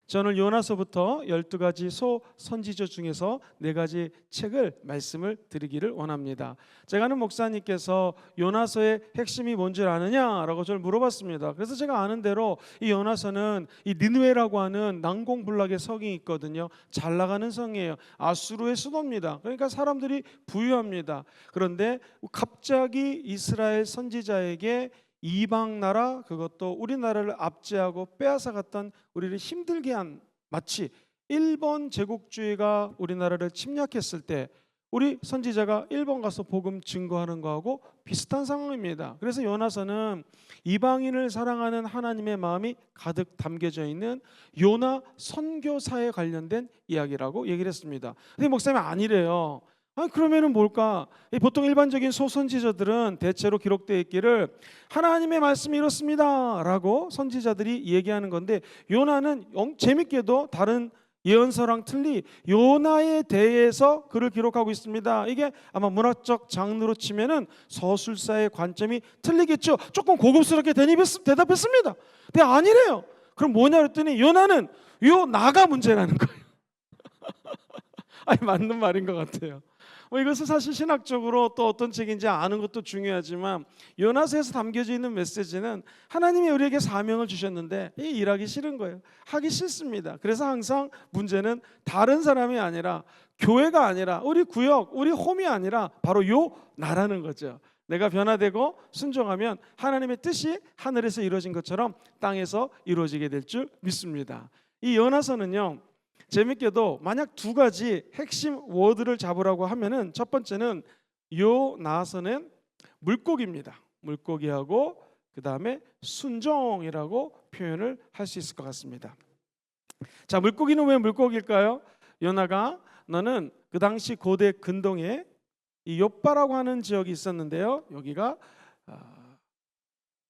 저는 요나서부터 12가지 소선지자 중에서 4가지 책을 말씀을 드리기를 원합니다. 제가 아는 목사님께서 요나서의 핵심이 뭔지 아느냐라고 저를 물어봤습니다. 그래서 제가 아는 대로 이 요나서는 이 니느웨라고 하는 난공불락의 성이 있거든요. 잘 나가는 성이에요. 아수르의 수도입니다. 그러니까 사람들이 부유합니다. 그런데 갑자기 이스라엘 선지자에게 이방 나라, 그것도 우리나라를 압제하고 빼앗아갔던 우리를 힘들게 한, 마치 일본 제국주의가 우리나라를 침략했을 때 우리 선지자가 일본 가서 복음 증거하는 거하고 비슷한 상황입니다. 그래서 요나서는 이방인을 사랑하는 하나님의 마음이 가득 담겨져 있는 요나 선교사에 관련된 이야기라고 얘기를 했습니다. 근데 목사님이 아니래요. 그러면은 뭘까? 보통 일반적인 소선지자들은 대체로 기록되어 있기를 하나님의 말씀이 이렇습니다 라고 선지자들이 얘기하는 건데, 요나는 재밌게도 다른 예언서랑 틀리 요나에 대해서 글을 기록하고 있습니다. 이게 아마 문학적 장르로 치면은 서술사의 관점이 틀리겠죠. 조금 고급스럽게 대답했습니다. 근데 아니래요. 그럼 뭐냐 그랬더니 요나는 나가 문제라는 거예요. 아니, 맞는 말인 것 같아요. 이것은 사실 신학적으로 또 어떤 책인지 아는 것도 중요하지만, 요나서에서 담겨져 있는 메시지는 하나님이 우리에게 사명을 주셨는데 이 일하기 싫은 거예요. 하기 싫습니다. 그래서 항상 문제는 다른 사람이 아니라, 교회가 아니라, 우리 구역, 우리 홈이 아니라 바로 나라는 거죠. 내가 변화되고 순종하면 하나님의 뜻이 하늘에서 이루어진 것처럼 땅에서 이루어지게 될 줄 믿습니다. 이 요나서는요, 재밌게도 만약 2가지 핵심 워드를 잡으라고 하면은, 첫 번째는 요나서는 물고기입니다. 물고기하고 그 다음에 순종이라고 표현을 할 수 있을 것 같습니다. 자, 물고기는 왜 물고기일까요? 요나가, 너는 그 당시 고대 근동에 이 욥바라고 하는 지역이 있었는데요, 여기가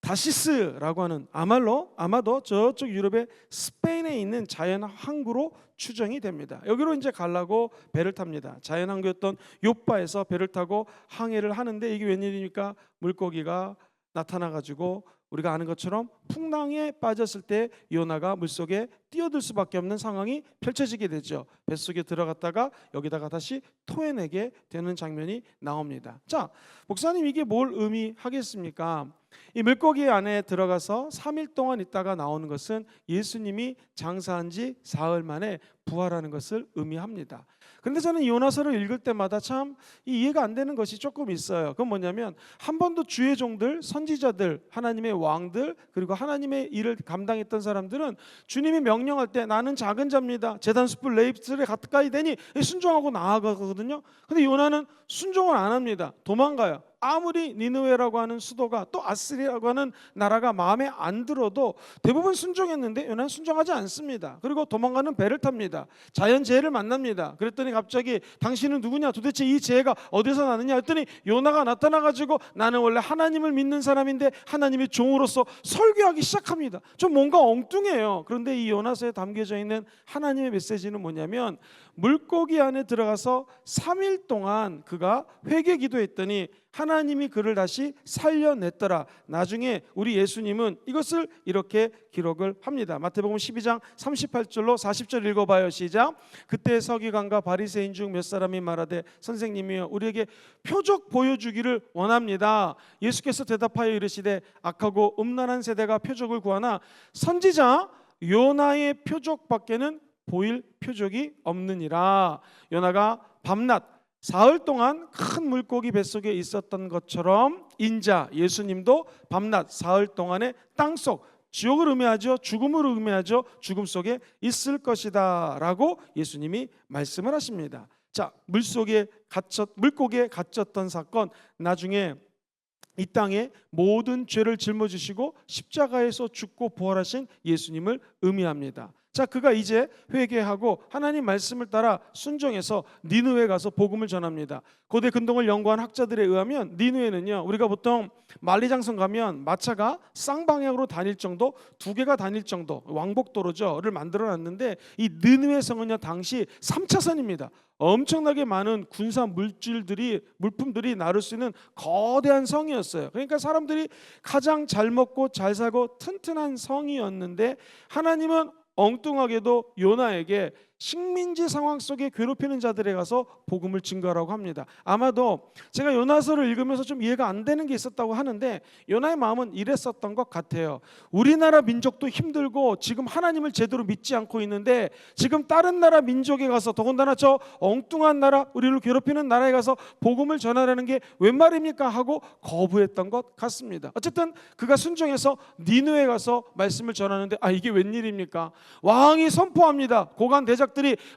다시스라고 하는, 아마도 저쪽 유럽의 스페인에 있는 자연 항구로 추정이 됩니다. 여기로 이제 가려고 배를 탑니다. 자연 항구였던 욥바에서 배를 타고 항해를 하는데, 이게 웬일입니까? 물고기가 나타나가지고 우리가 아는 것처럼 풍랑에 빠졌을 때 요나가 물속에 뛰어들 수밖에 없는 상황이 펼쳐지게 되죠. 뱃속에 들어갔다가 여기다가 다시 토해내게 되는 장면이 나옵니다. 자, 목사님, 이게 뭘 의미하겠습니까? 이 물고기 안에 들어가서 3일 동안 있다가 나오는 것은 예수님이 장사한 지 사흘 만에 부활하는 것을 의미합니다. 그런데 저는 요나서를 읽을 때마다 참 이해가 안 되는 것이 조금 있어요. 그건 뭐냐면, 한 번도 주의 종들, 선지자들, 하나님의 왕들, 그리고 하나님의 일을 감당했던 사람들은 주님이 명령할 때 나는 작은 자입니다, 제단 숯불 레이플에 가까이 되니 순종하고 나아가거든요. 근데 요나는 순종을 안 합니다. 도망가요. 아무리 니느웨라고 하는 수도가, 또 아스리라고 하는 나라가 마음에 안 들어도 대부분 순종했는데 요나는 순종하지 않습니다. 그리고 도망가는 배를 탑니다. 자연재해를 만납니다. 그랬더니 갑자기 당신은 누구냐, 도대체 이 재해가 어디서 나느냐 했더니 요나가 나타나가지고 나는 원래 하나님을 믿는 사람인데 하나님의 종으로서 설교하기 시작합니다. 좀 뭔가 엉뚱해요. 그런데 이 요나서에 담겨져 있는 하나님의 메시지는 뭐냐면, 물고기 안에 들어가서 3일 동안 그가 회개 기도했더니 하나님이 그를 다시 살려냈더라. 나중에 우리 예수님은 이것을 이렇게 기록을 합니다. 마태복음 12장 38절로 40절 읽어봐요. 시작. 그때 서기관과 바리새인 중 몇 사람이 말하되 선생님이여, 우리에게 표적 보여주기를 원합니다. 예수께서 대답하여 이르시되 악하고 음란한 세대가 표적을 구하나 선지자 요나의 표적밖에는 보일 표적이 없느니라. 요나가 밤낮 사흘 동안 큰 물고기 뱃속에 있었던 것처럼 인자 예수님도 밤낮 사흘 동안의 땅속, 지옥을 의미하죠. 죽음을 의미하죠. 죽음 속에 있을 것이다 라고 예수님이 말씀을 하십니다. 자, 물고기에 갇혔던 사건, 나중에 이 땅에 모든 죄를 짊어지시고 십자가에서 죽고 부활하신 예수님을 의미합니다. 자, 그가 이제 회개하고 하나님 말씀을 따라 순종해서 니느웨 가서 복음을 전합니다. 고대 근동을 연구한 학자들에 의하면 니느웨는요, 우리가 보통 만리장성 가면 마차가 쌍방향으로 다닐 정도, 2개가 다닐 정도 왕복도로를 만들어 놨는데, 이 니느웨 성은요 당시 3차선입니다. 엄청나게 많은 군사 물품들이 나를 수 있는 거대한 성이었어요. 그러니까 사람들이 가장 잘 먹고 잘 살고 튼튼한 성이었는데, 하나님은 엉뚱하게도 요나에게 식민지 상황 속에 괴롭히는 자들에 가서 복음을 증거하라고 합니다. 아마도 제가 요나서를 읽으면서 좀 이해가 안 되는 게 있었다고 하는데 요나의 마음은 이랬었던 것 같아요. 우리나라 민족도 힘들고 지금 하나님을 제대로 믿지 않고 있는데 지금 다른 나라 민족에 가서, 더군다나 저 엉뚱한 나라, 우리를 괴롭히는 나라에 가서 복음을 전하라는 게 웬 말입니까 하고 거부했던 것 같습니다. 어쨌든 그가 순종해서 니느웨에 가서 말씀을 전하는데 이게 웬일입니까? 왕이 선포합니다. 고관 대작들이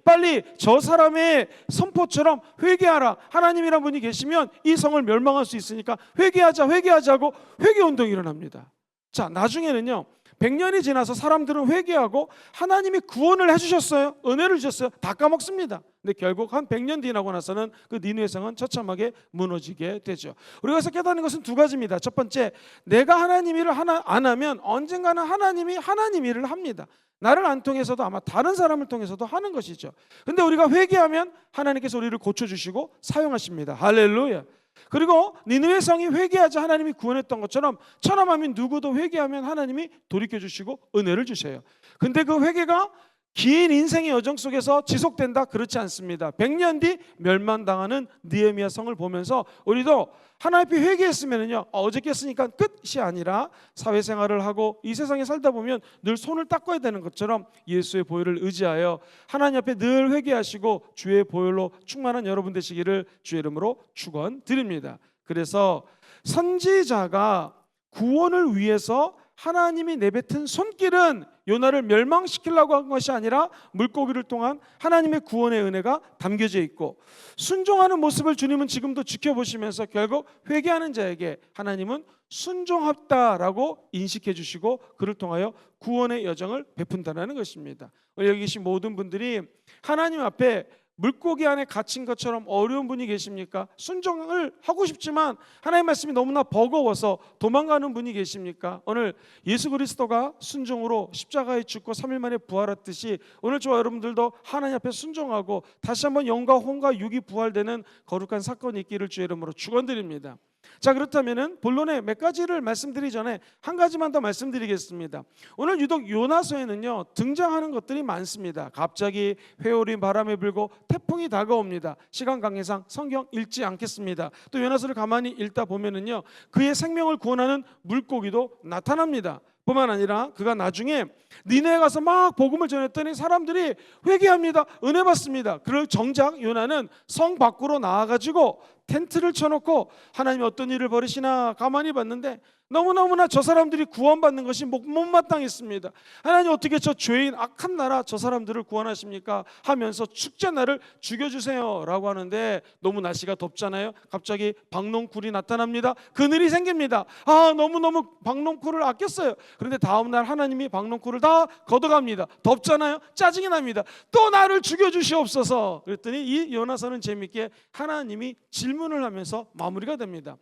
빨리 저 사람의 선포처럼 회개하라. 하나님이란 분이 계시면 이 성을 멸망할 수 있으니까 회개하자 하고 회개운동이 일어납니다. 자, 나중에는요 100년이 지나서 사람들은 회개하고 하나님이 구원을 해주셨어요. 은혜를 주셨어요. 다 까먹습니다. 근데 결국 한 100년 지나고 나서는 그 니느웨 성은 처참하게 무너지게 되죠. 우리가 여기서 깨닫는 것은 두 가지입니다. 첫 번째, 내가 하나님 일을 안 하면 언젠가는 하나님이 하나님 일을 합니다. 나를 안 통해서도 아마 다른 사람을 통해서도 하는 것이죠. 근데 우리가 회개하면 하나님께서 우리를 고쳐주시고 사용하십니다. 할렐루야. 그리고 니느웨 성이 회개하자 하나님이 구원했던 것처럼 천하만민 누구도 회개하면 하나님이 돌이켜주시고 은혜를 주셔요. 근데 그 회개가 긴 인생의 여정 속에서 지속된다? 그렇지 않습니다. 100년 뒤 멸망당하는 느헤미야 성을 보면서 우리도 하나님 앞에 회개했으면요 어저께 했으니까 끝이 아니라 사회생활을 하고 이 세상에 살다 보면 늘 손을 닦아야 되는 것처럼 예수의 보혈을 의지하여 하나님 앞에 늘 회개하시고 주의 보혈로 충만한 여러분 되시기를 주의 이름으로 축원드립니다. 그래서 선지자가 구원을 위해서 하나님이 내뱉은 손길은 요나를 멸망시키려고 한 것이 아니라 물고기를 통한 하나님의 구원의 은혜가 담겨져 있고, 순종하는 모습을 주님은 지금도 지켜보시면서 결국 회개하는 자에게 하나님은 순종합다라고 인식해 주시고 그를 통하여 구원의 여정을 베푼다는 것입니다. 여기 계신 모든 분들이 하나님 앞에 물고기 안에 갇힌 것처럼 어려운 분이 계십니까? 순종을 하고 싶지만 하나님 말씀이 너무나 버거워서 도망가는 분이 계십니까? 오늘 예수 그리스도가 순종으로 십자가에 죽고 3일 만에 부활했듯이 오늘 저와 여러분들도 하나님 앞에 순종하고 다시 한번 영과 혼과 육이 부활되는 거룩한 사건이 있기를 주의 이름으로 축원드립니다. 자, 그렇다면은 본론에 몇 가지를 말씀드리기 전에 한 가지만 더 말씀드리겠습니다. 오늘 유독 요나서에는요 등장하는 것들이 많습니다. 갑자기 회오리 바람이 불고 태풍이 다가옵니다. 시간 관계상 성경 읽지 않겠습니다. 또 요나서를 가만히 읽다 보면은요 그의 생명을 구원하는 물고기도 나타납니다. 뿐만 아니라 그가 나중에 니느웨에 가서 막 복음을 전했더니 사람들이 회개합니다. 은혜 받습니다. 그럴 정작 요나는 성 밖으로 나와가지고 텐트를 쳐놓고 하나님이 어떤 일을 벌이시나 가만히 봤는데 너무너무나 저 사람들이 구원받는 것이 못마땅했습니다. 하나님 어떻게 저 죄인 악한 나라 저 사람들을 구원하십니까? 하면서 축제날을 죽여주세요 라고 하는데 너무 날씨가 덥잖아요. 갑자기 박농쿨이 나타납니다. 그늘이 생깁니다. 너무너무 박농쿨을 아꼈어요. 그런데 다음날 하나님이 박농쿨을 다 걷어갑니다. 덥잖아요. 짜증이 납니다. 또 나를 죽여주시옵소서. 그랬더니 이 요나서는 재밌게 하나님이 질문을 하면서 마무리가 됩니다.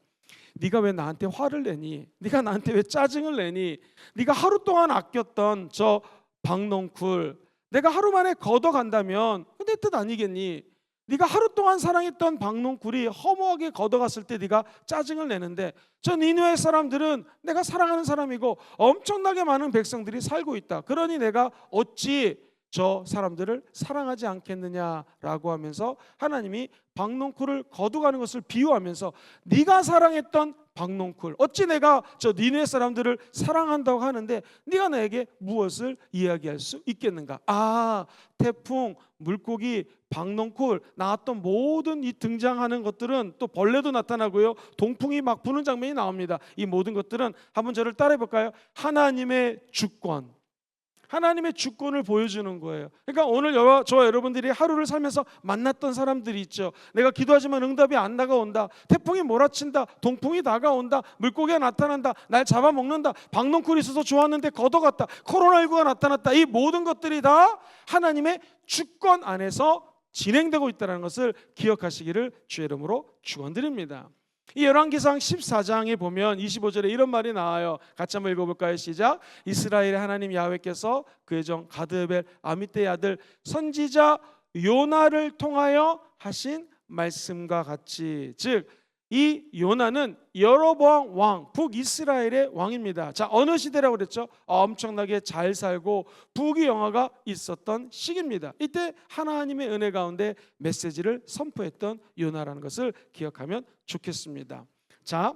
네가 왜 나한테 화를 내니? 네가 나한테 왜 짜증을 내니? 네가 하루 동안 아꼈던 저 박농쿨 내가 하루 만에 걷어간다면 내 뜻 아니겠니? 네가 하루 동안 사랑했던 박농쿨이 허무하게 걷어갔을 때 네가 짜증을 내는데 저 니느웨 사람들은 내가 사랑하는 사람이고 엄청나게 많은 백성들이 살고 있다. 그러니 내가 어찌 저 사람들을 사랑하지 않겠느냐라고 하면서 하나님이 박농쿨을 거두가는 것을 비유하면서 네가 사랑했던 박농쿨 어찌 내가 저 니느웨 사람들을 사랑한다고 하는데 네가 나에게 무엇을 이야기할 수 있겠는가? 태풍, 물고기, 박농쿨 나왔던 모든 이 등장하는 것들은 또 벌레도 나타나고요 동풍이 막 부는 장면이 나옵니다. 이 모든 것들은 한번 저를 따라해 볼까요? 하나님의 주권, 하나님의 주권을 보여주는 거예요. 그러니까 오늘 저와 여러분들이 하루를 살면서 만났던 사람들이 있죠. 내가 기도하지만 응답이 안 다가온다. 태풍이 몰아친다. 동풍이 다가온다. 물고기가 나타난다. 날 잡아먹는다. 박농쿨이 있어서 좋았는데 걷어갔다. 코로나19가 나타났다. 이 모든 것들이 다 하나님의 주권 안에서 진행되고 있다는 것을 기억하시기를 주의 이름으로 축원드립니다. 이 열왕기상 14장에 보면 25절에 이런 말이 나와요. 같이 한번 읽어볼까요? 시작. 이스라엘의 하나님 야훼께서 그의 종 가드벨 아미떼의 아들 선지자 요나를 통하여 하신 말씀과 같이, 즉 이 요나는 여로보암 왕, 북이스라엘의 왕입니다. 자, 어느 시대라고 그랬죠? 엄청나게 잘 살고 부귀영화가 있었던 시기입니다. 이때 하나님의 은혜 가운데 메시지를 선포했던 요나라는 것을 기억하면 좋겠습니다. 자,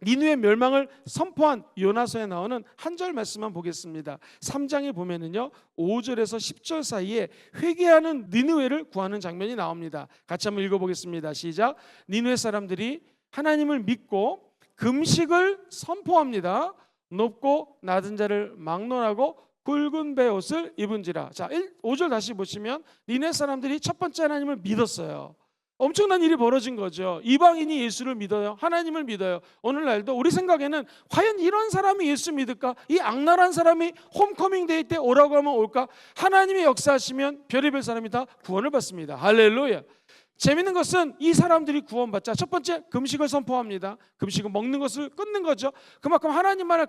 니느웨 멸망을 선포한 요나서에 나오는 한 절 말씀만 보겠습니다. 3장에 보면은요 5절에서 10절 사이에 회개하는 니느웨를 구하는 장면이 나옵니다. 같이 한번 읽어보겠습니다. 시작. 니느웨 사람들이 하나님을 믿고 금식을 선포합니다. 높고 낮은 자를 막론하고 굵은 베옷을 입은지라. 자, 5절 다시 보시면 니느웨 사람들이 첫 번째 하나님을 믿었어요. 엄청난 일이 벌어진 거죠. 이방인이 예수를 믿어요. 하나님을 믿어요. 오늘날도 우리 생각에는 과연 이런 사람이 예수 믿을까? 이 악랄한 사람이 홈커밍 데이 때 오라고 하면 올까? 하나님의 역사하시면 별의별 사람이 다 구원을 받습니다. 할렐루야. 재밌는 것은 이 사람들이 구원받자 첫 번째 금식을 선포합니다. 금식은 먹는 것을 끊는 거죠. 그만큼 하나님만을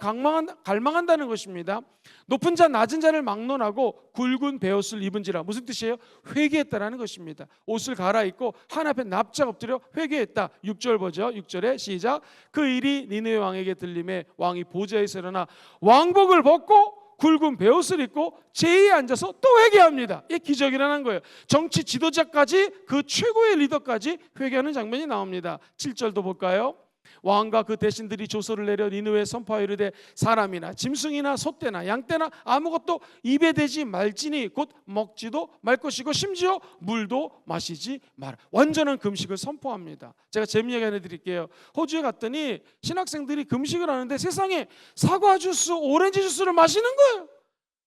갈망한다는 것입니다. 높은 자 낮은 자를 막론하고 굵은 베옷을 입은지라. 무슨 뜻이에요? 회개했다라는 것입니다. 옷을 갈아입고 하나님 앞에 납작 엎드려 회개했다. 6절 보죠. 6절에 시작. 그 일이 니느웨 왕에게 들림에 왕이 보좌에서 일어나 왕복을 벗고 굵은 베옷을 입고 제의에 앉아서 또 회개합니다. 이게 기적이 일어난 거예요. 정치 지도자까지 그 최고의 리더까지 회개하는 장면이 나옵니다. 7절도 볼까요? 왕과 그 대신들이 조서를 내려 니느웨에 선포하여 이르되 사람이나 짐승이나 소떼나 양떼나 아무것도 입에 대지 말지니 곧 먹지도 말 것이고 심지어 물도 마시지 마라. 완전한 금식을 선포합니다. 제가 재미있게 하나 드릴게요. 호주에 갔더니 신학생들이 금식을 하는데 세상에 사과 주스, 오렌지 주스를 마시는 거예요.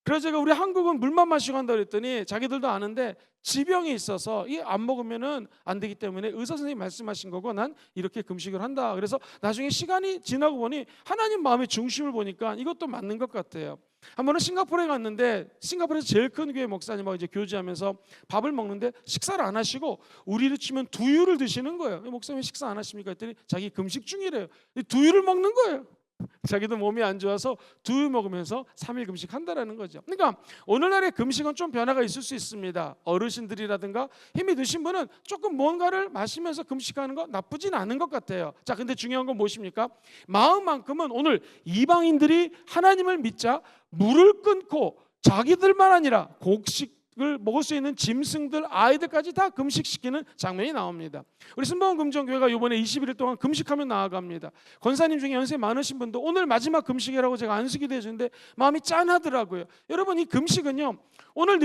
그래서 제가 우리 한국은 물만 마시고 한다 그랬더니 자기들도 아는데 지병이 있어서 이 안 먹으면은 안 되기 때문에 의사 선생님이 말씀하신 거고 난 이렇게 금식을 한다. 그래서 나중에 시간이 지나고 보니 하나님 마음의 중심을 보니까 이것도 맞는 것 같아요. 한 번은 싱가포르에 갔는데 싱가포르에서 제일 큰 교회 목사님하고 이제 교제하면서 밥을 먹는데 식사를 안 하시고 우리를 치면 두유를 드시는 거예요. 목사님 식사 안 하십니까? 했더니 자기 금식 중이래요. 두유를 먹는 거예요. 자기도 몸이 안 좋아서 두유 먹으면서 3일 금식한다라는 거죠. 그러니까 오늘날의 금식은 좀 변화가 있을 수 있습니다. 어르신들이라든가 힘이 드신 분은 조금 뭔가를 마시면서 금식하는 거 나쁘진 않은 것 같아요. 자, 근데 중요한 건 무엇입니까? 마음만큼은 오늘 이방인들이 하나님을 믿자 물을 끊고 자기들만 아니라 곡식을 먹을 수 있는 짐승들, 아이들까지 다 금식시키는 장면이 나옵니다. 우리 순복음 금정교회가 이번에 21일 동안 금식하며 나아갑니다. 권사님 중에 연세 많으신 분도 오늘 마지막 금식이라고 제가 안수기도 해주는데 마음이 짠하더라고요. 여러분, 이 금식은요 오늘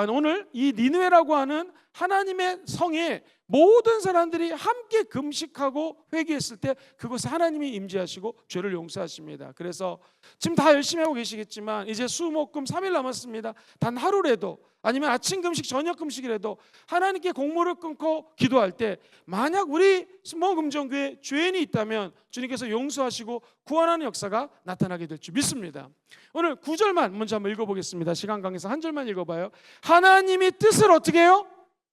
오늘 이 니느웨라고 하는 하나님의 성에 모든 사람들이 함께 금식하고 회개했을 때 그곳에 하나님이 임재하시고 죄를 용서하십니다. 그래서 지금 다 열심히 하고 계시겠지만 이제 수목금 3일 남았습니다. 단 하루라도 아니면 아침 금식 저녁 금식이라도 하나님께 공물을 끊고 기도할 때 만약 우리 순복음금정교회에 죄인이 있다면 주님께서 용서하시고 구원하는 역사가 나타나게 될 줄 믿습니다. 오늘 9절만 먼저 한번 읽어보겠습니다. 시간 관계상 한 절만 읽어봐요. 하나님이 뜻을 어떻게 해요?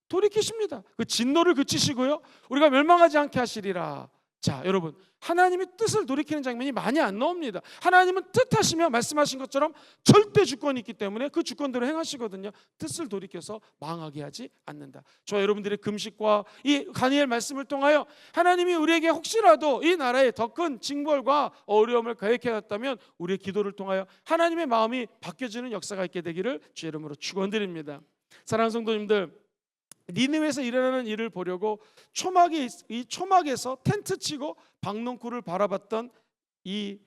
돌이키십니다. 그 진노를 그치시고요 우리가 멸망하지 않게 하시리라. 자, 여러분, 하나님이 뜻을 돌이키는 장면이 많이 안 나옵니다. 하나님은 뜻하시며 말씀하신 것처럼 절대 주권이 있기 때문에 그 주권대로 행하시거든요. 뜻을 돌이켜서 망하게 하지 않는다. 저와 여러분들의 금식과 이 다니엘 말씀을 통하여 하나님이 우리에게 혹시라도 이 나라에 더 큰 징벌과 어려움을 계획해놨다면 우리의 기도를 통하여 하나님의 마음이 바뀌어지는 역사가 있게 되기를 주의 이름으로 축원드립니다. 사랑하는 성도님들, 니느웨에서 일어나는 일을 보려고 이 초막에서 텐트 치고 박농쿨을 바라봤던 이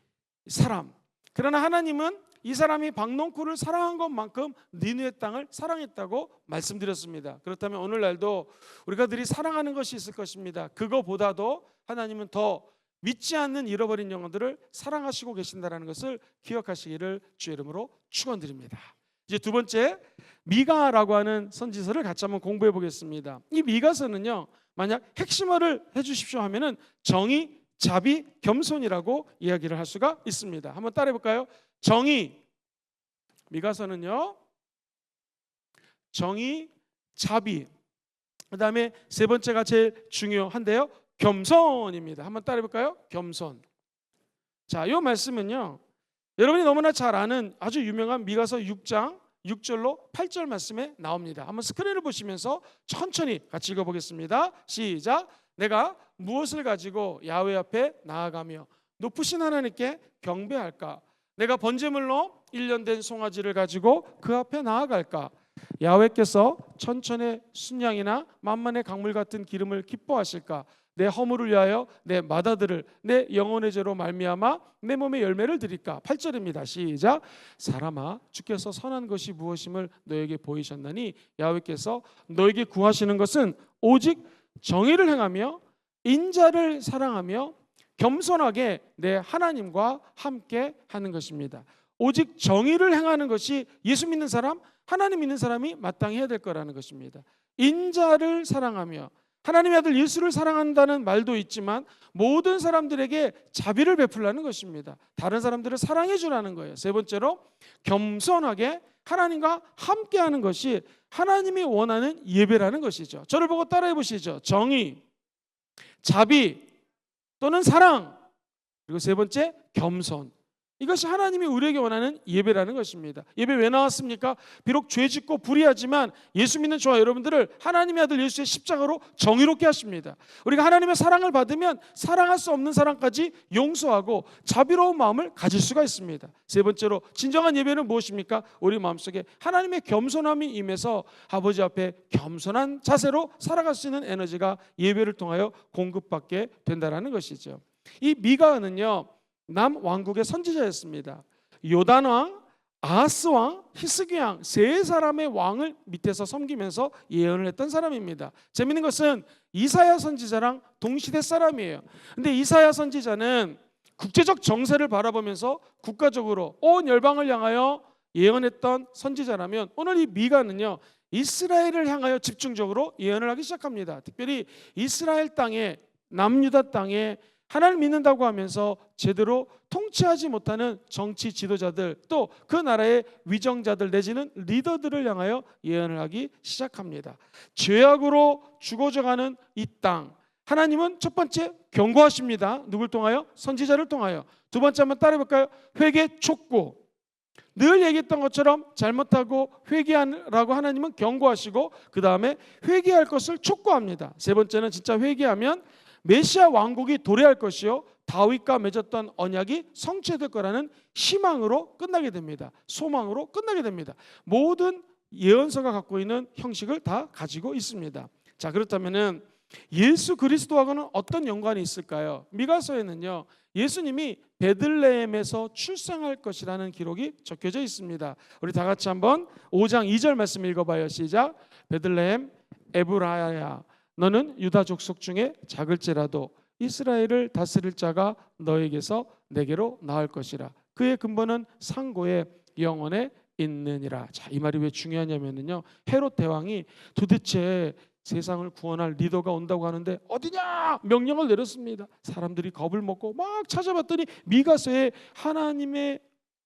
사람. 그러나 하나님은 이 사람이 박농쿨을 사랑한 것만큼 니느웨 땅을 사랑했다고 말씀드렸습니다. 그렇다면 오늘날도 우리가 늘 사랑하는 것이 있을 것입니다. 그거보다도 하나님은 더 믿지 않는 잃어버린 영혼들을 사랑하시고 계신다는 것을 기억하시기를 주의 이름으로 축원드립니다. 이제 두 번째, 미가라고 하는 선지서를 같이 한번 공부해 보겠습니다. 이 미가서는요, 만약 핵심어를 해주십시오 하면은 정의, 자비, 겸손이라고 이야기를 할 수가 있습니다. 한번 따라해 볼까요? 정의, 미가서는요, 정의, 자비. 그다음에 세 번째가 제일 중요한데요, 겸손입니다. 한번 따라해 볼까요? 겸손. 자, 이 말씀은요, 여러분이 너무나 잘 아는 아주 유명한 미가서 6장 6절로 8절 말씀에 나옵니다. 한번 스크린을 보시면서 천천히 같이 읽어보겠습니다. 시작. 내가 무엇을 가지고 야훼 앞에 나아가며 높으신 하나님께 경배할까? 내가 번제물로 1년 된 송아지를 가지고 그 앞에 나아갈까? 야훼께서 천천의 순양이나 만만의 강물 같은 기름을 기뻐하실까? 내 허물을 위하여 내 맏아들을 내 영혼의 죄로 말미암아 내 몸에 열매를 드릴까? 8절입니다. 시작. 사람아, 주께서 선한 것이 무엇임을 너에게 보이셨나니 야훼께서 너에게 구하시는 것은 오직 정의를 행하며 인자를 사랑하며 겸손하게 내 하나님과 함께 하는 것입니다. 오직 정의를 행하는 것이 예수 믿는 사람, 하나님 믿는 사람이 마땅히 해야 될 거라는 것입니다. 인자를 사랑하며, 하나님의 아들 예수를 사랑한다는 말도 있지만 모든 사람들에게 자비를 베풀라는 것입니다. 다른 사람들을 사랑해 주라는 거예요. 세 번째로 겸손하게 하나님과 함께하는 것이 하나님이 원하는 예배라는 것이죠. 저를 보고 따라해 보시죠. 정의, 자비 또는 사랑, 그리고 세 번째 겸손. 이것이 하나님이 우리에게 원하는 예배라는 것입니다. 예배 왜 나왔습니까? 비록 죄 짓고 불의하지만 예수 믿는 저와 여러분들을 하나님의 아들 예수의 십자가로 정의롭게 하십니다. 우리가 하나님의 사랑을 받으면 사랑할 수 없는 사람까지 용서하고 자비로운 마음을 가질 수가 있습니다. 세 번째로 진정한 예배는 무엇입니까? 우리 마음속에 하나님의 겸손함이 임해서 아버지 앞에 겸손한 자세로 살아갈 수 있는 에너지가 예배를 통하여 공급받게 된다는 것이죠. 이 미가은요, 남왕국의 선지자였습니다. 요단왕, 아하스왕, 히스기왕 세 사람의 왕을 밑에서 섬기면서 예언을 했던 사람입니다. 재미있는 것은 이사야 선지자랑 동시대 사람이에요. 근데 이사야 선지자는 국제적 정세를 바라보면서 국가적으로 온 열방을 향하여 예언했던 선지자라면, 오늘 이 미가는요, 이스라엘을 향하여 집중적으로 예언을 하기 시작합니다. 특별히 이스라엘 땅에, 남유다 땅에 하나님을 믿는다고 하면서 제대로 통치하지 못하는 정치 지도자들, 또 그 나라의 위정자들 내지는 리더들을 향하여 예언을 하기 시작합니다. 죄악으로 죽어져가는 이 땅, 하나님은 첫 번째 경고하십니다. 누굴 통하여? 선지자를 통하여. 두 번째 한번 따라해볼까요? 회개 촉구. 늘 얘기했던 것처럼 잘못하고 회개하라고 하나님은 경고하시고 그 다음에 회개할 것을 촉구합니다. 세 번째는 진짜 회개하면 메시아 왕국이 도래할 것이요, 다윗과 맺었던 언약이 성취될 거라는 희망으로 끝나게 됩니다. 소망으로 끝나게 됩니다. 모든 예언서가 갖고 있는 형식을 다 가지고 있습니다. 자, 그렇다면은 예수 그리스도하고는 어떤 연관이 있을까요? 미가서에는요, 예수님이 베들레헴에서 출생할 것이라는 기록이 적혀져 있습니다. 우리 다 같이 한번 5장 2절 말씀 읽어봐요. 시작. 베들레헴 에브라야, 너는 유다 족속 중에 작을지라도 이스라엘을 다스릴 자가 너에게서 내게로 나올 것이라. 그의 근본은 상고의 영원에 있느니라. 자, 이 말이 왜 중요하냐면요, 헤롯 대왕이 도대체 세상을 구원할 리더가 온다고 하는데 어디냐 명령을 내렸습니다. 사람들이 겁을 먹고 막 찾아봤더니 미가서에 하나님의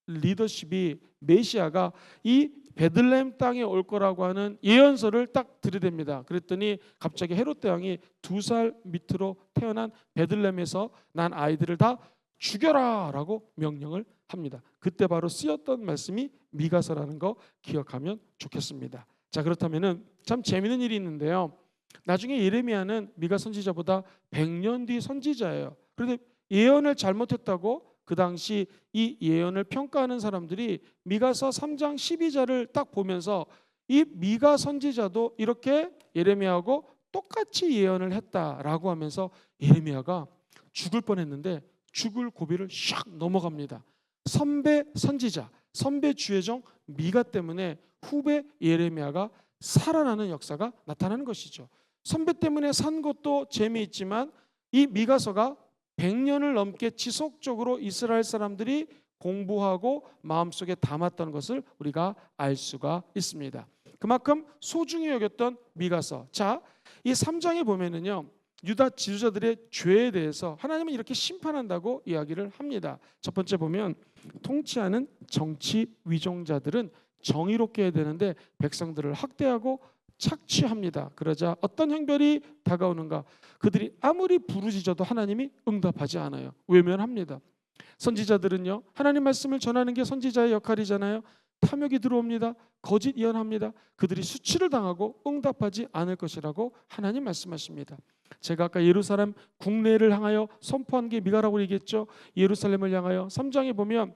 리더십이, 메시아가 이 베들레헴 땅에 올 거라고 하는 예언서를 딱 들이댑니다. 그랬더니 갑자기 헤롯 대왕이 2살 밑으로 태어난 베들레헴에서 난 아이들을 다 죽여라 라고 명령을 합니다. 그때 바로 쓰였던 말씀이 미가서라는 거 기억하면 좋겠습니다. 자, 그렇다면은 참 재미있는 일이 있는데요, 나중에 예레미야는 미가 선지자보다 100년 뒤 선지자예요. 그런데 예언을 잘못했다고 그 당시 이 예언을 평가하는 사람들이 미가서 3장 12절을 딱 보면서 이 미가 선지자도 이렇게 예레미야하고 똑같이 예언을 했다라고 하면서 예레미야가 죽을 뻔했는데 죽을 고비를 샥 넘어갑니다. 선배 선지자, 선배 주의종 미가 때문에 후배 예레미야가 살아나는 역사가 나타나는 것이죠. 선배 때문에 산 것도 재미있지만 이 미가서가 100년을 넘게 지속적으로 이스라엘 사람들이 공부하고 마음속에 담았던 것을 우리가 알 수가 있습니다. 그만큼 소중히 여겼던 미가서. 자, 이 3장에 보면은요, 유다 지도자들의 죄에 대해서 하나님은 이렇게 심판한다고 이야기를 합니다. 첫 번째 보면 통치하는 정치 위종자들은 정의롭게 해야 되는데 백성들을 학대하고 착취합니다. 그러자 어떤 형벌이 다가오는가? 그들이 아무리 부르짖어도 하나님이 응답하지 않아요. 외면합니다. 선지자들은요, 하나님 말씀을 전하는 게 선지자의 역할이잖아요. 탐욕이 들어옵니다. 거짓 예언합니다. 그들이 수치를 당하고 응답하지 않을 것이라고 하나님 말씀하십니다. 제가 아까 예루살렘 국내를 향하여 선포한 게 미가라고 얘기했죠. 예루살렘을 향하여 3장에 보면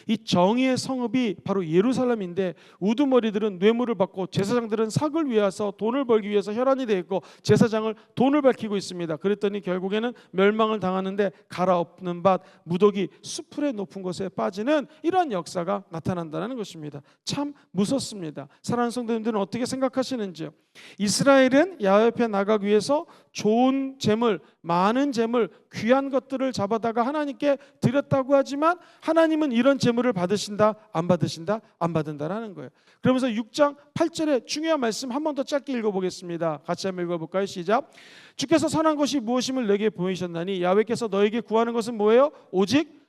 이 정의의 성읍이 바로 예루살렘인데 우두머리들은 뇌물을 받고 제사장들은 삭을 위해서 돈을 벌기 위해서 혈안이 되어 있고 제사장을 돈을 밝히고 있습니다. 그랬더니 결국에는 멸망을 당하는데 갈아엎는 밭 무더기 수풀의 높은 곳에 빠지는 이러한 역사가 나타난다는 것입니다. 참 무섭습니다. 사랑하는 성도님들은 어떻게 생각하시는지요? 이스라엘은 야훼 앞에 나가기 위해서 좋은 재물, 많은 재물, 귀한 것들을 잡아다가 하나님께 드렸다고 하지만 하나님은 이런 재물을 받으신다, 안 받으신다, 안 받는다라는 거예요. 그러면서 6장 8절에 중요한 말씀 한 번 더 짧게 읽어보겠습니다. 같이 한번 읽어볼까요? 시작. 주께서 선한 것이 무엇임을 내게 보이셨나니 야훼께서 너에게 구하는 것은 뭐예요? 오직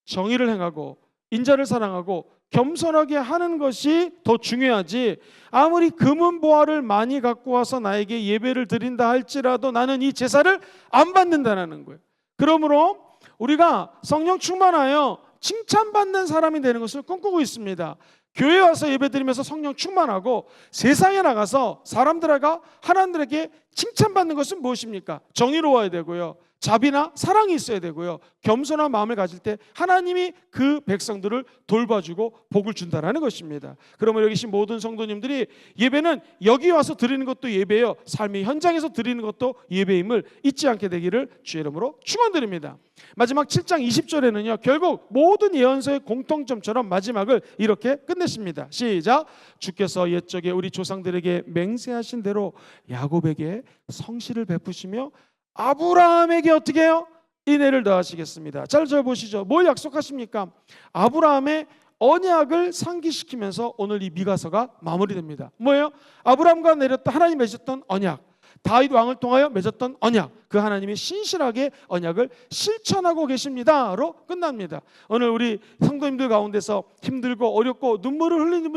정의를 행하고 인자를 사랑하고 겸손하게 하는 것이 더 중요하지, 아무리 금은 보화를 많이 갖고 와서 나에게 예배를 드린다 할지라도 나는 이 제사를 안 받는다는 거예요. 그러므로 우리가 성령 충만하여 칭찬받는 사람이 되는 것을 꿈꾸고 있습니다. 교회 와서 예배드리면서 성령 충만하고 세상에 나가서 사람들과 하나님들에게 칭찬받는 것은 무엇입니까? 정의로워야 되고요, 자비나 사랑이 있어야 되고요, 겸손한 마음을 가질 때 하나님이 그 백성들을 돌봐주고 복을 준다는 것입니다. 그러면 여기 계신 모든 성도님들이 예배는 여기 와서 드리는 것도 예배예요, 삶의 현장에서 드리는 것도 예배임을 잊지 않게 되기를 주의 이름으로 축원드립니다. 마지막 7장 20절에는요 결국 모든 예언서의 공통점처럼 마지막을 이렇게 끝내십니다. 시작. 주께서 옛적에 우리 조상들에게 맹세하신 대로 야곱에게 성실을 베푸시며 아브라함에게 어떻게 해요? 인애를 더하시겠습니다. 잘 보시죠. 뭘 약속하십니까? 아브라함의 언약을 상기시키면서 오늘 이 미가서가 마무리됩니다. 뭐예요? 아브라함과 내렸던 하나님 맺었던 언약, 다윗 왕을 통하여 맺었던 언약, 그 하나님이 신실하게 언약을 실천하고 계십니다로 끝납니다. 오늘 우리 성도님들 가운데서 힘들고 어렵고 눈물을 흘리는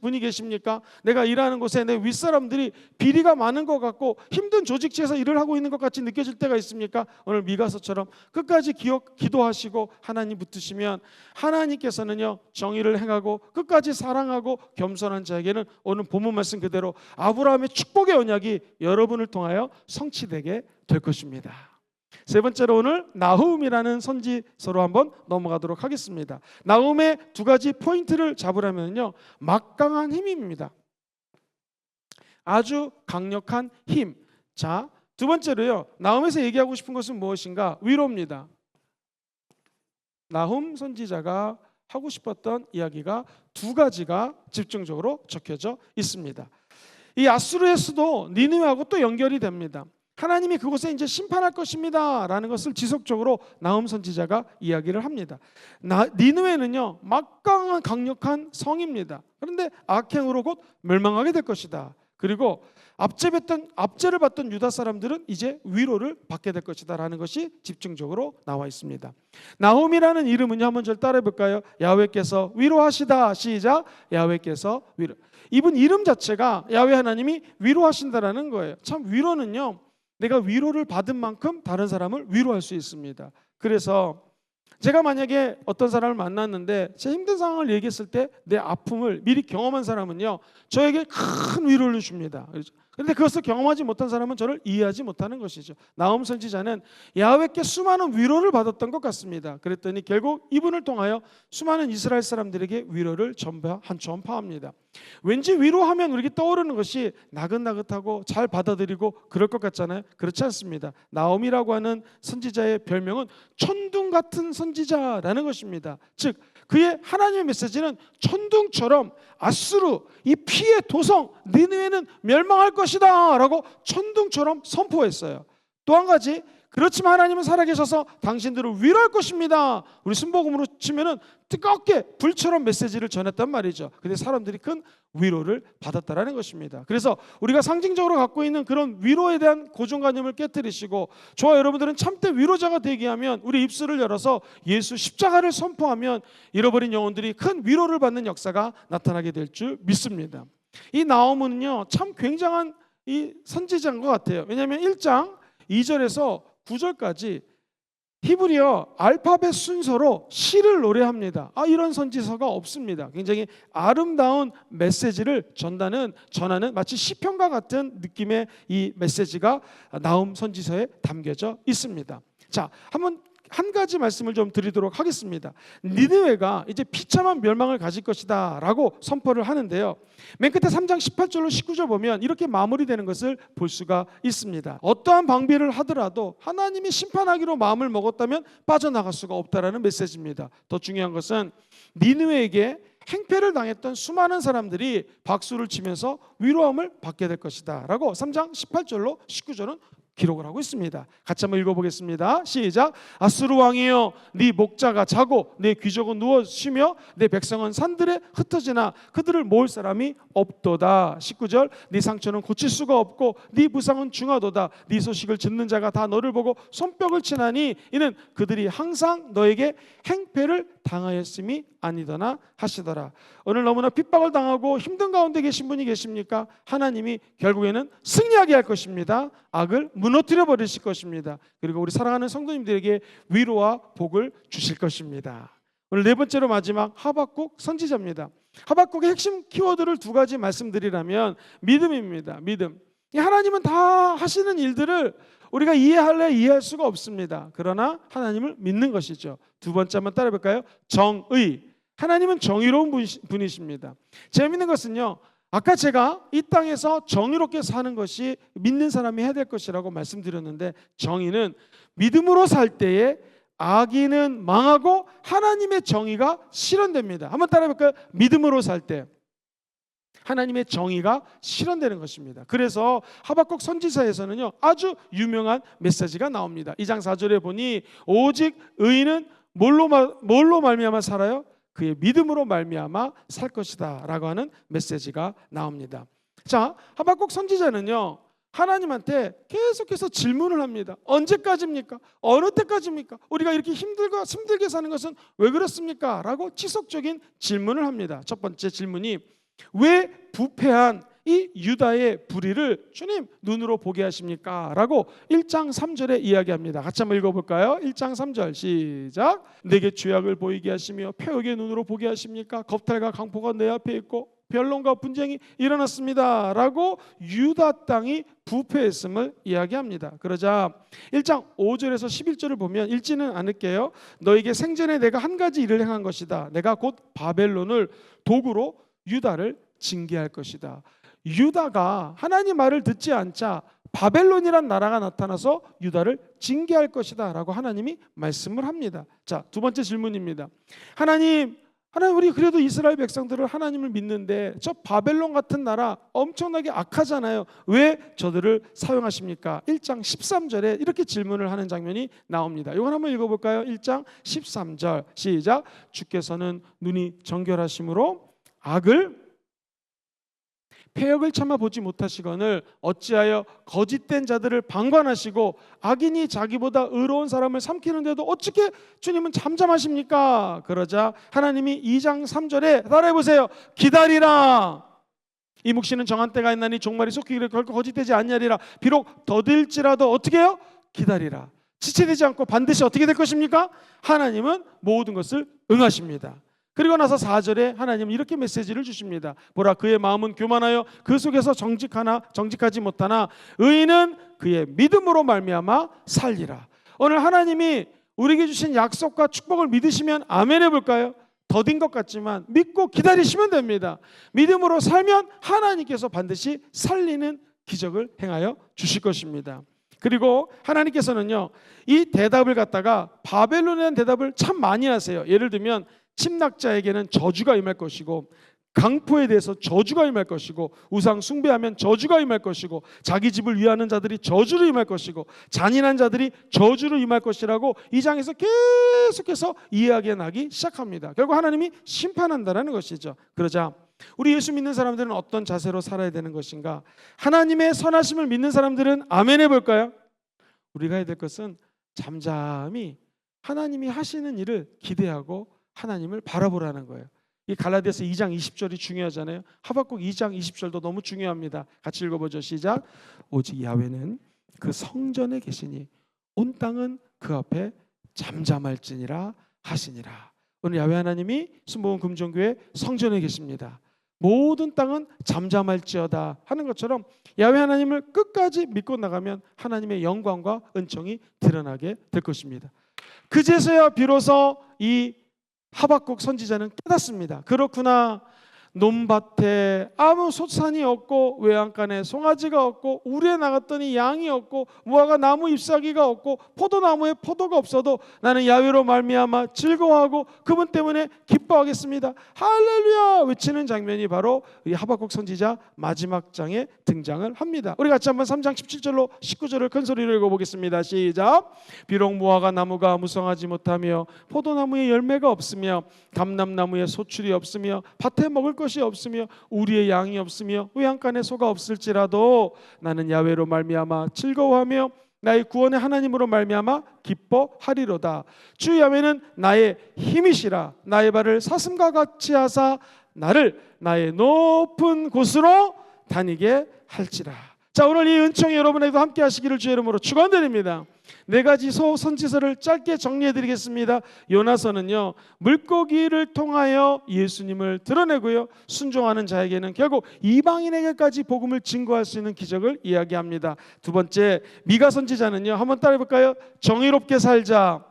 분이 계십니까? 내가 일하는 곳에 내 윗사람들이 비리가 많은 것 같고 힘든 조직체에서 일을 하고 있는 것 같이 느껴질 때가 있습니까? 오늘 미가서처럼 끝까지 기도하시고 하나님 붙드시면 하나님께서는요 정의를 행하고 끝까지 사랑하고 겸손한 자에게는 오늘 본문 말씀 그대로 아브라함의 축복의 언약이 여러분을 통하여 성취되게 될 것입니다. 세 번째로 오늘 나훔이라는 선지서로 한번 넘어가도록 하겠습니다. 나훔의 두 가지 포인트를 잡으려면요 막강한 힘입니다. 아주 강력한 힘. 자, 두 번째로요 나훔에서 얘기하고 싶은 것은 무엇인가? 위로입니다. 나훔 선지자가 하고 싶었던 이야기가 두 가지가 집중적으로 적혀져 있습니다. 이 아수르의 수도 니느웨하고 또 연결이 됩니다. 하나님이 그곳에 이제 심판할 것입니다 라는 것을 지속적으로 나훔 선지자가 이야기를 합니다. 니느웨는요 막강한 강력한 성입니다. 그런데 악행으로 곧 멸망하게 될 것이다. 그리고 압제를 받던 유다 사람들은 이제 위로를 받게 될 것이다 라는 것이 집중적으로 나와 있습니다. 나훔이라는 이름은요 한번 저를 따라해 볼까요? 야훼께서 위로하시다. 시작. 야훼께서 위로. 이분 이름 자체가 야훼 하나님이 위로하신다라는 거예요. 참 위로는요 내가 위로를 받은 만큼 다른 사람을 위로할 수 있습니다. 그래서 제가 만약에 어떤 사람을 만났는데 제 힘든 상황을 얘기했을 때 내 아픔을 미리 경험한 사람은요 저에게 큰 위로를 줍니다. 그런데 그것을 경험하지 못한 사람은 저를 이해하지 못하는 것이죠. 나훔 선지자는 야훼께 수많은 위로를 받았던 것 같습니다. 그랬더니 결국 이분을 통하여 수많은 이스라엘 사람들에게 위로를 전파합니다. 왠지 위로하면 우리에게 떠오르는 것이 나긋나긋하고 잘 받아들이고 그럴 것 같잖아요. 그렇지 않습니다. 나홈이라고 하는 선지자의 별명은 천둥 같은 선지자라는 것입니다. 즉 그의 하나님의 메시지는 천둥처럼 아수르 이 피의 도성 니느웨는 멸망할 것이다 라고 천둥처럼 선포했어요. 또 한 가지, 그렇지만 하나님은 살아계셔서 당신들을 위로할 것입니다. 우리 순복음으로 치면은 뜨겁게 불처럼 메시지를 전했단 말이죠. 근데 사람들이 큰 위로를 받았다라는 것입니다. 그래서 우리가 상징적으로 갖고 있는 그런 위로에 대한 고정관념을 깨뜨리시고 저와 여러분들은 참때 위로자가 되게 하면 우리 입술을 열어서 예수 십자가를 선포하면 잃어버린 영혼들이 큰 위로를 받는 역사가 나타나게 될 줄 믿습니다. 이 나홈은요 참 굉장한 이 선지자인 것 같아요. 왜냐하면 1장 2절에서 9절까지 히브리어 알파벳 순서로 시를 노래합니다. 이런 선지서가 없습니다. 굉장히 아름다운 메시지를 전하는 마치 시편과 같은 느낌의 이 메시지가 나훔 선지서에 담겨져 있습니다. 자, 한 가지 말씀을 좀 드리도록 하겠습니다. 니느웨가 이제 비참한 멸망을 가질 것이다 라고 선포를 하는데요, 맨 끝에 3장 18절로 19절 보면 이렇게 마무리되는 것을 볼 수가 있습니다. 어떠한 방비를 하더라도 하나님이 심판하기로 마음을 먹었다면 빠져나갈 수가 없다라는 메시지입니다. 더 중요한 것은 니느웨에게 행패를 당했던 수많은 사람들이 박수를 치면서 위로함을 받게 될 것이다 라고 3장 18절로 19절은 기록을 하고 있습니다. 같이 한번 읽어보겠습니다. 시작. 아수르 왕이여, 네 목자가 자고 네 귀족은 누워 쉬며 네 백성은 산들에 흩어지나 그들을 모을 사람이 없도다. 19절. 네 상처는 고칠 수가 없고 네 부상은 중하도다. 네 소식을 듣는 자가 다 너를 보고 손뼉을 치나니 이는 그들이 항상 너에게 행패를 당하였음이 아니더나 하시더라. 오늘 너무나 핍박을 당하고 힘든 가운데 계신 분이 계십니까? 하나님이 결국에는 승리하게 할 것입니다. 악을 무너뜨려 버리실 것입니다. 그리고 우리 사랑하는 성도님들에게 위로와 복을 주실 것입니다. 오늘 네 번째로 마지막 하박국 선지자입니다. 하박국의 핵심 키워드를 두 가지 말씀드리라면 믿음입니다. 믿음. 하나님은 다 하시는 일들을 우리가 이해할 수가 없습니다. 그러나 하나님을 믿는 것이죠. 두 번째 한번 따라 볼까요? 정의. 하나님은 정의로운 분이십니다. 재미있는 것은요, 아까 제가 이 땅에서 정의롭게 사는 것이 믿는 사람이 해야 될 것이라고 말씀드렸는데, 정의는 믿음으로 살 때에 악인은 망하고 하나님의 정의가 실현됩니다. 한번 따라 볼까요? 믿음으로 살 때 하나님의 정의가 실현되는 것입니다. 그래서 하박국 선지서에서는요, 아주 유명한 메시지가 나옵니다. 2장 4절에 보니 오직 의인은 뭘로 말미암아 살아요? 그의 믿음으로 말미암아 살 것이다 라고 하는 메시지가 나옵니다. 자, 하박국 선지자는요, 하나님한테 계속해서 질문을 합니다. 언제까지입니까? 어느 때까지입니까? 우리가 이렇게 힘들게 사는 것은 왜 그렇습니까? 라고 지속적인 질문을 합니다. 첫 번째 질문이, 왜 부패한 이 유다의 불의를 주님 눈으로 보게 하십니까? 라고 1장 3절에 이야기합니다. 같이 한번 읽어볼까요? 1장 3절 시작. 내게 죄악을 보이게 하시며 표역의 눈으로 보게 하십니까? 겁탈과 강포가 내 앞에 있고 변론과 분쟁이 일어났습니다 라고 유다 땅이 부패했음을 이야기합니다. 그러자 1장 5절에서 11절을 보면, 읽지는 않을게요. 너에게 생전에 내가 한 가지 일을 행한 것이다. 내가 곧 바벨론을 도구로 유다를 징계할 것이다. 유다가 하나님 말을 듣지 않자 바벨론이란 나라가 나타나서 유다를 징계할 것이다 라고 하나님이 말씀을 합니다. 자, 두 번째 질문입니다. 하나님 우리 그래도 이스라엘 백성들을 하나님을 믿는데 저 바벨론 같은 나라 엄청나게 악하잖아요. 왜 저들을 사용하십니까? 1장 13절에 이렇게 질문을 하는 장면이 나옵니다. 이건 한번 읽어볼까요? 1장 13절 시작. 주께서는 눈이 정결하심으로 악을 패역을 참아 보지 못하시거늘 어찌하여 거짓된 자들을 방관하시고 악인이 자기보다 의로운 사람을 삼키는데도 어떻게 주님은 잠잠하십니까? 그러자 하나님이 2장 3절에 따라해보세요. 기다리라. 이 묵시는 정한 때가 있나니 종말이 속히기를 결코 거짓되지 않냐리라. 비록 더딜지라도 어떻게 해요? 기다리라. 지체되지 않고 반드시 어떻게 될 것입니까? 하나님은 모든 것을 응하십니다. 그리고 나서 4절에 하나님은 이렇게 메시지를 주십니다. 보라, 그의 마음은 교만하여 그 속에서 정직하지 못하나 의인은 그의 믿음으로 말미암아 살리라. 오늘 하나님이 우리에게 주신 약속과 축복을 믿으시면 아멘 해볼까요? 더딘 것 같지만 믿고 기다리시면 됩니다. 믿음으로 살면 하나님께서 반드시 살리는 기적을 행하여 주실 것입니다. 그리고 하나님께서는요, 이 대답을 갖다가 바벨론에 대한 대답을 참 많이 하세요. 예를 들면 침략자에게는 저주가 임할 것이고, 강포에 대해서 저주가 임할 것이고, 우상 숭배하면 저주가 임할 것이고, 자기 집을 위하는 자들이 저주를 임할 것이고, 잔인한 자들이 저주를 임할 것이라고 이 장에서 계속해서 이야기가 나기 시작합니다. 결국 하나님이 심판한다는 것이죠. 그러자 우리 예수 믿는 사람들은 어떤 자세로 살아야 되는 것인가? 하나님의 선하심을 믿는 사람들은 아멘 해볼까요? 우리가 해야 될 것은 잠잠히 하나님이 하시는 일을 기대하고 하나님을 바라보라는 거예요. 이 갈라디아서 2장 20절이 중요하잖아요. 하박국 2장 20절도 너무 중요합니다. 같이 읽어보죠. 시작. 오직 야훼는 그 성전에 계시니 온 땅은 그 앞에 잠잠할지니라 하시니라. 오늘 야훼 하나님이 순복음 금종교회 성전에 계십니다. 모든 땅은 잠잠할지어다 하는 것처럼 야훼 하나님을 끝까지 믿고 나가면 하나님의 영광과 은총이 드러나게 될 것입니다. 그제서야 비로소 이 하박국 선지자는 깨닫습니다. 그렇구나. 논밭에 아무 소산이 없고 외양간에 송아지가 없고 우리에 나갔더니 양이 없고 무화과 나무 잎사귀가 없고 포도나무에 포도가 없어도 나는 야훼로 말미암아 즐거워하고 그분 때문에 기뻐하겠습니다. 할렐루야 외치는 장면이 바로 이 하박국 선지자 마지막 장에 등장을 합니다. 우리 같이 한번 3장 17절로 19절을 큰 소리로 읽어보겠습니다. 시작. 비록 무화과 나무가 무성하지 못하며 포도나무에 열매가 없으며 감람나무에 소출이 없으며 밭에 먹을 것이 없으며 우리의 양이 없으며 외양간에 소가 없을지라도 나는 야훼로 말미암아 즐거워하며 나의 구원의 하나님으로 말미암아 기뻐하리로다. 주 야훼는 나의 힘이시라. 나의 발을 사슴과 같이 하사 나를 나의 높은 곳으로 다니게 할지라. 자, 오늘 이 은총이 여러분에게도 함께 하시기를 주의 이름으로 축원드립니다. 네 가지 선지서를 짧게 정리해 드리겠습니다. 요나서는요, 물고기를 통하여 예수님을 드러내고요, 순종하는 자에게는 결국 이방인에게까지 복음을 증거할 수 있는 기적을 이야기합니다. 두 번째, 미가 선지자는요, 한번 따라해 볼까요? 정의롭게 살자,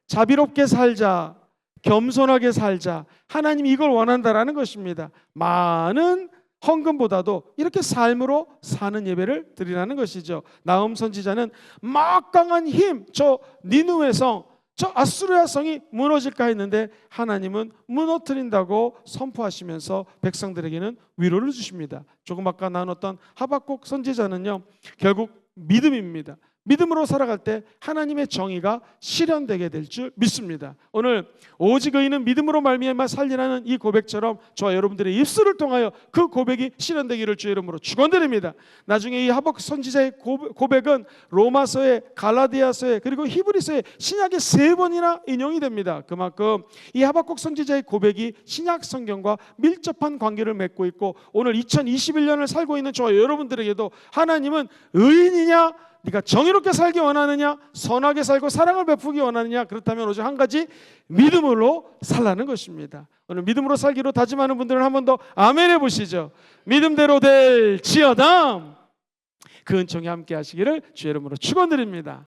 자비롭게 살자, 겸손하게 살자. 하나님이 이걸 원한다라는 것입니다. 많은 헌금보다도 이렇게 삶으로 사는 예배를 드리라는 것이죠. 나훔 선지자는 막강한 힘, 저 니느웨 성, 저 아수르야 성이 무너질까 했는데 하나님은 무너뜨린다고 선포하시면서 백성들에게는 위로를 주십니다. 조금 아까 나눴던 하박국 선지자는요, 결국 믿음입니다. 믿음으로 살아갈 때 하나님의 정의가 실현되게 될 줄 믿습니다. 오늘 오직 의인은 믿음으로 말미암아 살리라는 이 고백처럼 저와 여러분들의 입술을 통하여 그 고백이 실현되기를 주의 이름으로 축원드립니다. 나중에 이 하박국 선지자의 고백은 로마서에, 갈라디아서에, 그리고 히브리서에 신약에 3번이나 인용이 됩니다. 그만큼 이 하박국 선지자의 고백이 신약 성경과 밀접한 관계를 맺고 있고, 오늘 2021년을 살고 있는 저와 여러분들에게도 하나님은 의인이냐, 네가 정의롭게 살기 원하느냐, 선하게 살고 사랑을 베푸기 원하느냐, 그렇다면 오직 한 가지, 믿음으로 살라는 것입니다. 오늘 믿음으로 살기로 다짐하는 분들은 한 번 더 아멘 해보시죠. 믿음대로 될지어다. 그 은총이 함께 하시기를 주의 이름으로 축원드립니다.